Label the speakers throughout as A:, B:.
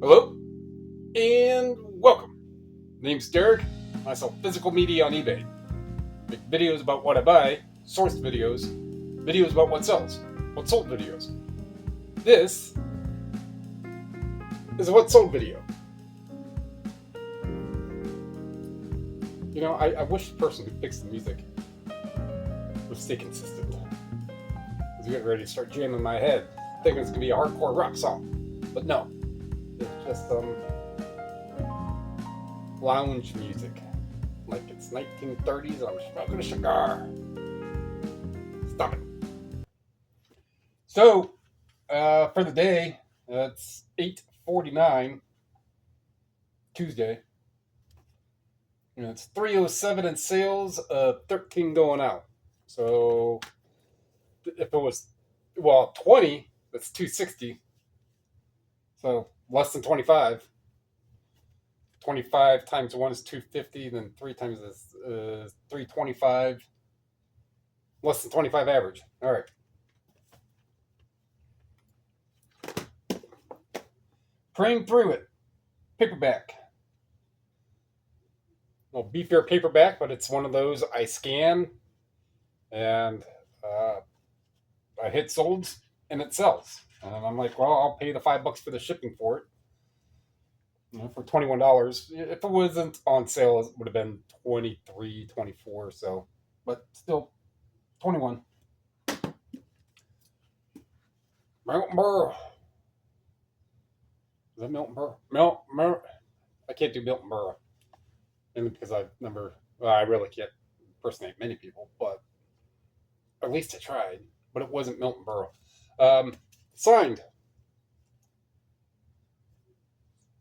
A: Hello and welcome. Name's Derek. I sell physical media on eBay. Make videos about what I buy, sourced videos, videos about what sells, what sold videos. This is a what sold video. You know, I wish the person who picks the music would stay consistent. I was getting ready to start jamming my head, thinking it's going to be a hardcore rock song. But no, it's just lounge music. Like it's 1930s and I'm smoking a cigar. Stop it. So, for the day, it's 8:49, Tuesday. And it's 3:07 in sales, 13 going out. So, if it was, 20, that's 260. So, less than 25. 25 times 1 is 250, then 3 times is 325. Less than 25 average. All right. Praying through it. Paperback. Well, Be Fair paperback, but it's one of those I scan and I hit sold and it sells. And I'm like, well, I'll pay the $5 for the shipping for it. For $21. If it wasn't on sale, it would have been 23, 24. So, but still, 21. Milton Berle. Is that Milton Berle? I can't do Milton Berle. And because I really can't impersonate many people, but at least I tried. But it wasn't Milton Berle. Signed.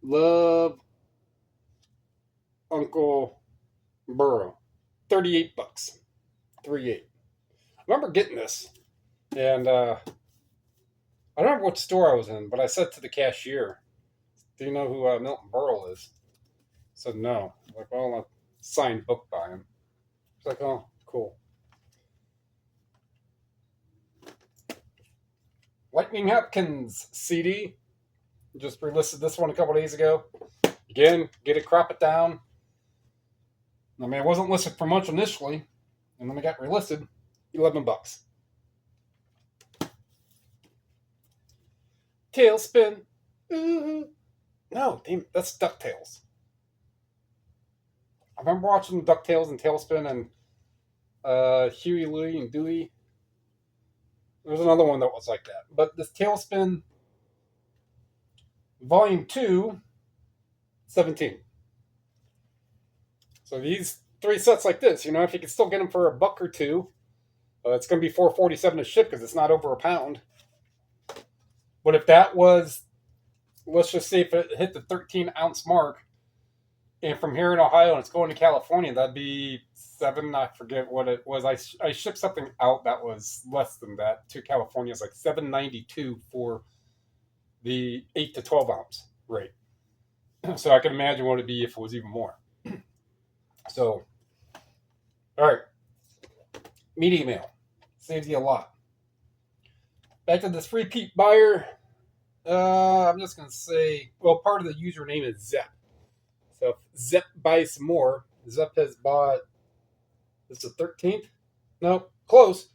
A: Love Uncle Burrow. $38. 38. I remember getting this. And I don't remember what store I was in, but I said to the cashier, do you know who Milton Berle is? I said no. I'm like, well, a signed book by him. She's like, oh, cool. Lightning Hopkins CD. Just relisted this one a couple days ago. Again, get it, crop it down. I mean, it wasn't listed for much initially, and then it got relisted. $11. Tailspin. Ooh. No, damn, that's DuckTales. I remember watching DuckTales and Tailspin and Huey, Louie, and Dewey. There's another one that was like that. But this Tailspin Volume 2, 17. So these 3 sets like this, if you can still get them for $1 or $2, it's going to be $4.47 to ship because it's not over £1. But if that was, let's just say if it hit the 13-ounce mark, and from here in Ohio and it's going to California, that'd be $7. I forget what it was. I shipped something out that was less than that to California. It's like $7.92 for the 8 to 12 ounce rate. So I can imagine what it'd be if it was even more. So, all right. Media mail. Saves you a lot. Back to this repeat buyer. I'm just going to say, part of the username is Zep. So if Zep buys some more, Zep has bought, this is the 13th? No, close.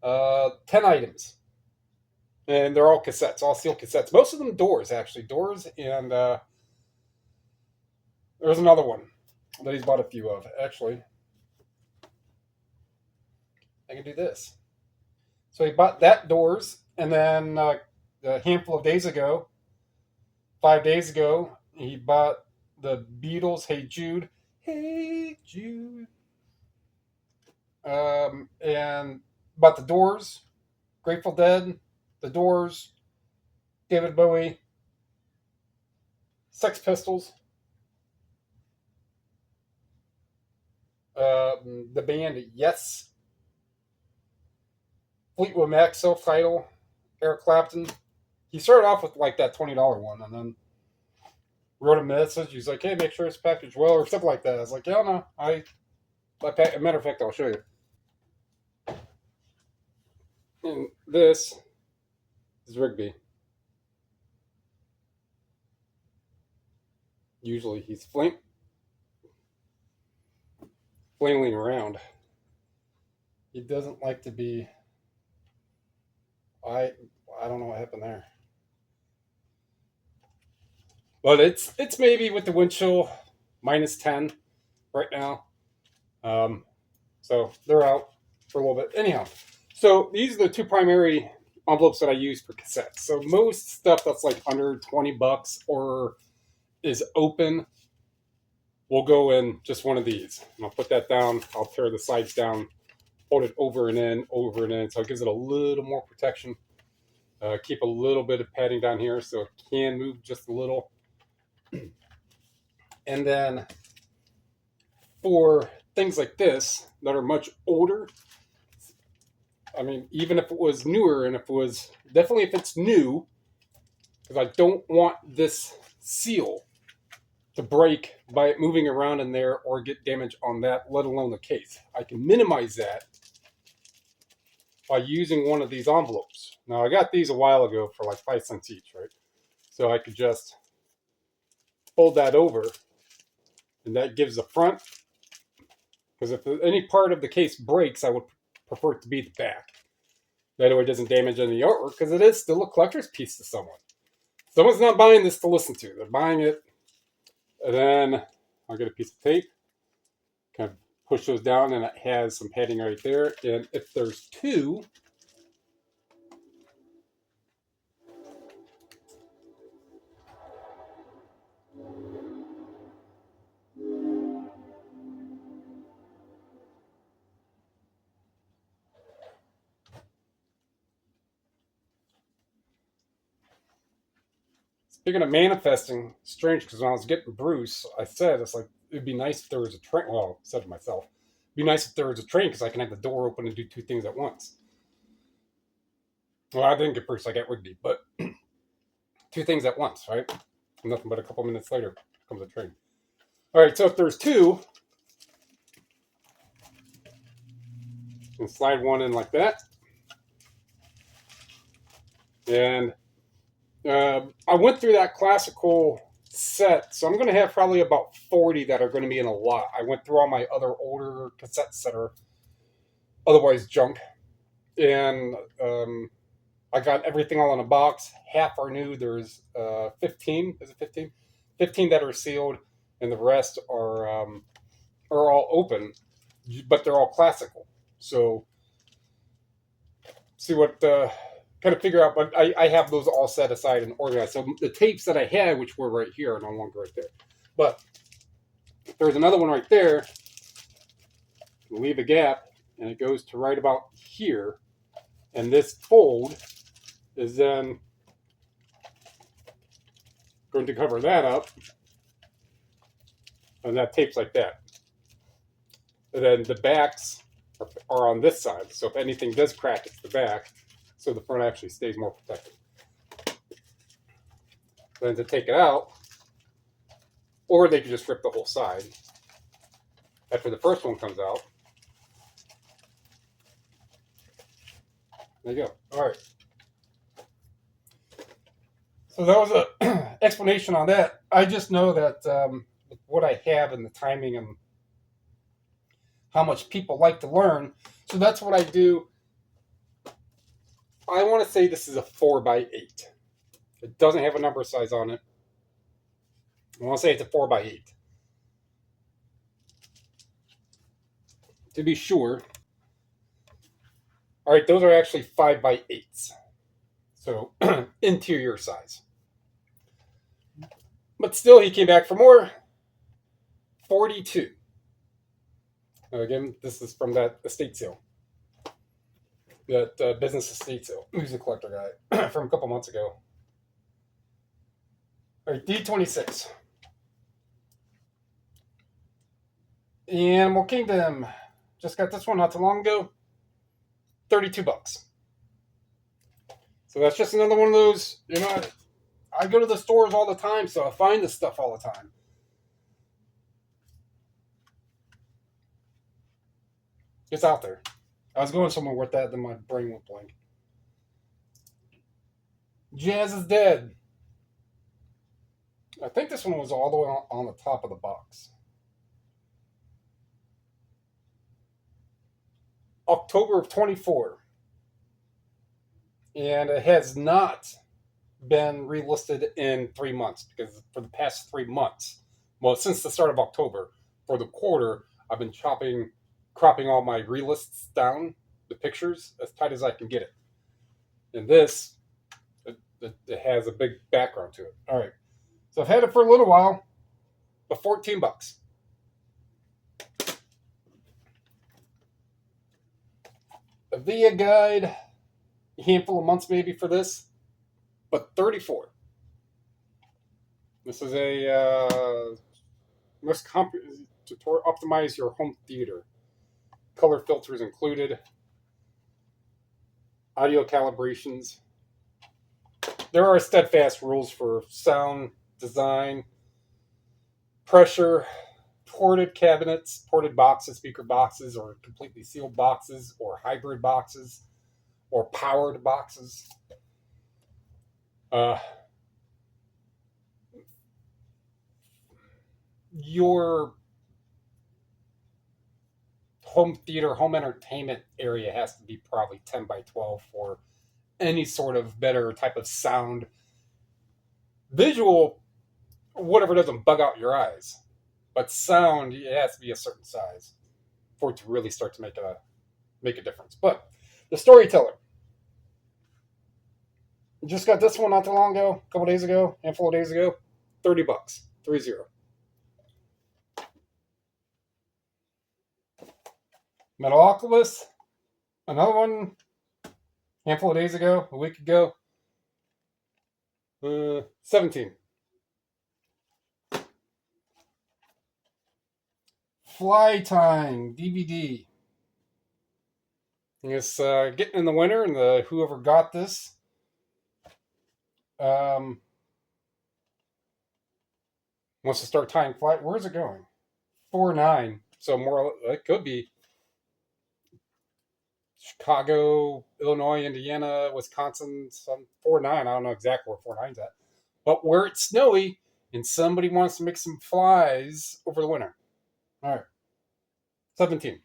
A: 10 items. And they're all cassettes, all steel cassettes. Most of them doors, actually. Doors, and there's another one that he's bought a few of, actually. I can do this. So he bought that doors, and then a handful of days ago, 5 days ago, he bought the Beatles, Hey Jude. Hey Jude. And bought the Doors, Grateful Dead, the Doors, David Bowie, Sex Pistols, the band Yes, Fleetwood Mac self-title, Eric Clapton. He started off with like that $20 one, and then wrote a message. He's like, hey, make sure it's packaged well, or something like that. I was like, yeah, no, a matter of fact, I'll show you. And this is Rigby. Usually he's flailing around. He doesn't like to be. I I don't know what happened there. But it's maybe with the wind chill -10 right now. Um, so they're out for a little bit. Anyhow, so these are the two primary envelopes that I use for cassettes. So most stuff that's like under $20 or is open will go in just one of these. And I'll put that down. I'll tear the sides down, fold it over and in, so it gives it a little more protection. Keep a little bit of padding down here so it can move just a little. And then for things like this that are much older, I mean, even if it was newer and if it's new, because I don't want this seal to break by it moving around in there or get damage on that, let alone the case. I can minimize that by using one of these envelopes. Now, I got these a while ago for like 5 cents each, right? So I could just fold that over, and that gives the front. Because if any part of the case breaks, I would prefer it to be the back. That way it doesn't damage any artwork, because it is still a collector's piece to someone. Someone's not buying this to listen to. They're buying it, and then I'll get a piece of tape, kind of push those down, and it has some padding right there. And if there's two, speaking of manifesting, strange, because when I was getting Bruce, I said, it's like, it'd be nice if there was a train. Well, I said to myself, it'd be nice if there was a train because I can have the door open and do two things at once. Well, I didn't get Bruce, I got Rigby, but two things at once, right? And nothing but a couple minutes later comes a train. All right, so if there's two, you can slide one in like that. And I went through that classical set, so I'm going to have probably about 40 that are going to be in a lot. I went through all my other older cassettes that are otherwise junk, and I got everything all in a box. Half are new. There's 15. Is it 15? 15 that are sealed, and the rest are all open, but they're all classical. So see what kind of figure out. But I have those all set aside and organized. So the tapes that I had, which were right here, are no longer right there. But there's another one right there. Leave a gap, and it goes to right about here. And this fold is then going to cover that up. And that tapes like that. And then the backs are on this side. So if anything does crack, it's the back. So the front actually stays more protected. Then to take it out, or they could just rip the whole side. After the first one comes out. There you go. All right. So that was an explanation on that. I just know that with what I have and the timing and how much people like to learn. So that's what I do. I want to say this is a 4x8. It doesn't have a number size on it. I want to say it's a 4x8. To be sure. All right, those are actually 5x8s. So interior size. But still, he came back for more. 42. Again, this is from that estate sale. That business estate sale. Music collector guy from a couple months ago. All right, D26. Animal Kingdom. Just got this one not too long ago. $32. So that's just another one of those, I go to the stores all the time, so I find this stuff all the time. It's out there. I was going somewhere with that, then my brain went blank. Jazz is Dead. I think this one was all the way on the top of the box. October of 24. And it has not been relisted in 3 months because for the past 3 months, well, since the start of October, for the quarter, I've been cropping all my relists down, the pictures, as tight as I can get it. And this, it has a big background to it. All right. So I've had it for a little while, but $14. A VIA guide, a handful of months maybe for this, but 34. This is a to optimize your home theater. Color filters included, audio calibrations. There are steadfast rules for sound design, pressure, ported cabinets, ported boxes, speaker boxes, or completely sealed boxes, or hybrid boxes, or powered boxes. Uh, your home theater, home entertainment area has to be probably 10 by 12 for any sort of better type of sound. Visual, whatever doesn't bug out your eyes. But sound, it has to be a certain size for it to really start to make a difference. But the storyteller. Just got this one not too long ago, a couple days ago, handful of days ago. $30. 30. Metaloculus, another one, handful of days ago, a week ago. 17. Fly Time DVD. It's getting in the winter, and whoever got this wants to start tying flight. Where's it going? 4.9. So more, it could be Chicago, Illinois, Indiana, Wisconsin, some 4.9. I don't know exactly where 4.9's at. But where it's snowy and somebody wants to make some flies over the winter. All right. 17.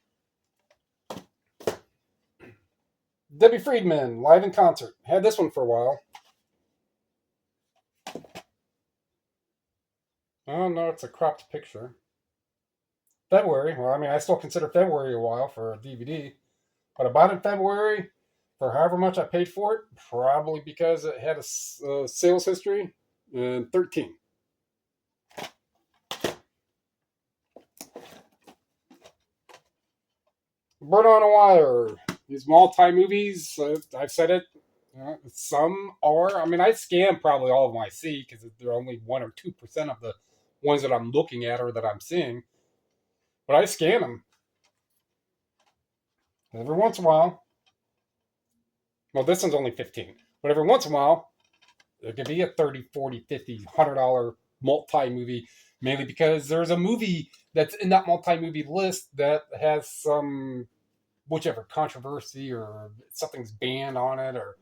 A: Debbie Friedman, live in concert. Had this one for a while. Oh, no, it's a cropped picture. February. Well, I mean, I still consider February a while for a DVD. But I bought it in February for however much I paid for it. Probably because it had a sales history. And 13. Bird on a Wire. These multi-movies, I've said it. Some are. I mean, I scan probably all of them I see because they're only 1 or 2% of the ones that I'm looking at or that I'm seeing. But I scan them. Every once in a while. Well, this one's only 15. But every once in a while, it could be a 30, 40, 50, $100 multi-movie. Mainly because there's a movie that's in that multi-movie list that has some whichever controversy or something's banned on it, or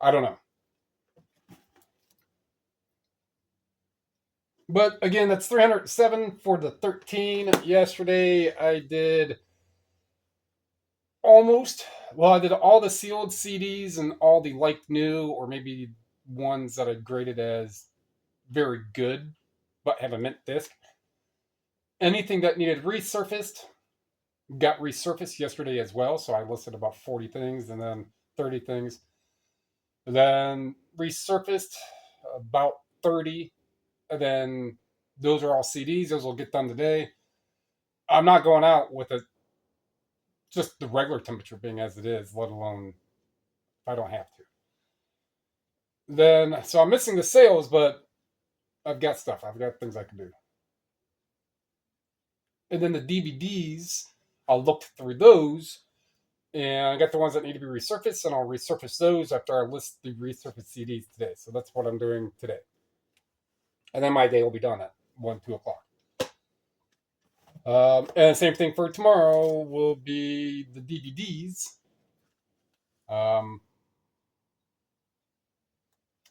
A: I don't know. But again, that's 307 for the 13. Yesterday I did I did all the sealed CDs and all the like new, or maybe ones that I graded as very good but have a mint disc. Anything that needed resurfaced got resurfaced yesterday as well. So I listed about 40 things and then 30 things. And then resurfaced about 30. And then those are all CDs. Those will get done today. I'm not going out with just the regular temperature being as it is, let alone if I don't have to. Then, so I'm missing the sales, but I've got stuff. I've got things I can do. And then the DVDs, I'll look through those, and I got the ones that need to be resurfaced, and I'll resurface those after I list the resurfaced CDs today. So that's what I'm doing today. And then my day will be done at 1, 2 o'clock. And same thing for tomorrow will be the DVDs. And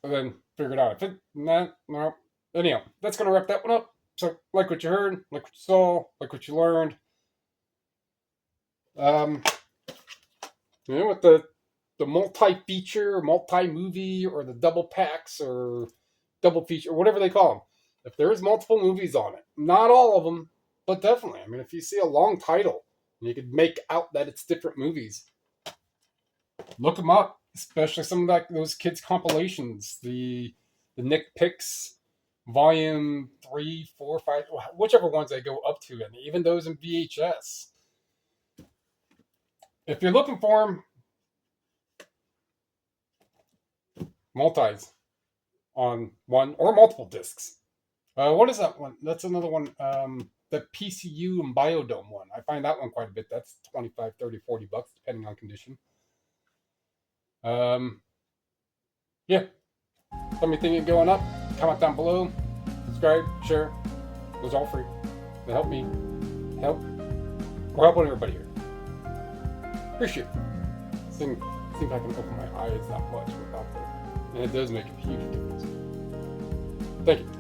A: then figure it out. If it, no. Anyhow, that's going to wrap that one up. So, like what you heard, like what you saw, like what you learned. Um, with the multi-feature, multi-movie, or the double packs, or double feature, or whatever they call them. If there's multiple movies on it, not all of them, but definitely. I mean, if you see a long title, and you could make out that it's different movies, look them up. Especially some of those kids compilations, the Nick Picks volume 3, 4, 5, whichever ones they go up to, and even those in VHS. If you're looking for them, multis on one or multiple discs. What is that one? That's another one. The PCU and Biodome one. I find that one quite a bit. That's 25, 30, $40, depending on condition. Yeah. Let me think it going up. Comment down below. Subscribe, share. Those are all free. They help me. Help. We're helping everybody here. Appreciate it. See if I can open my eyes that much without the. And it does make a huge difference. Thank you.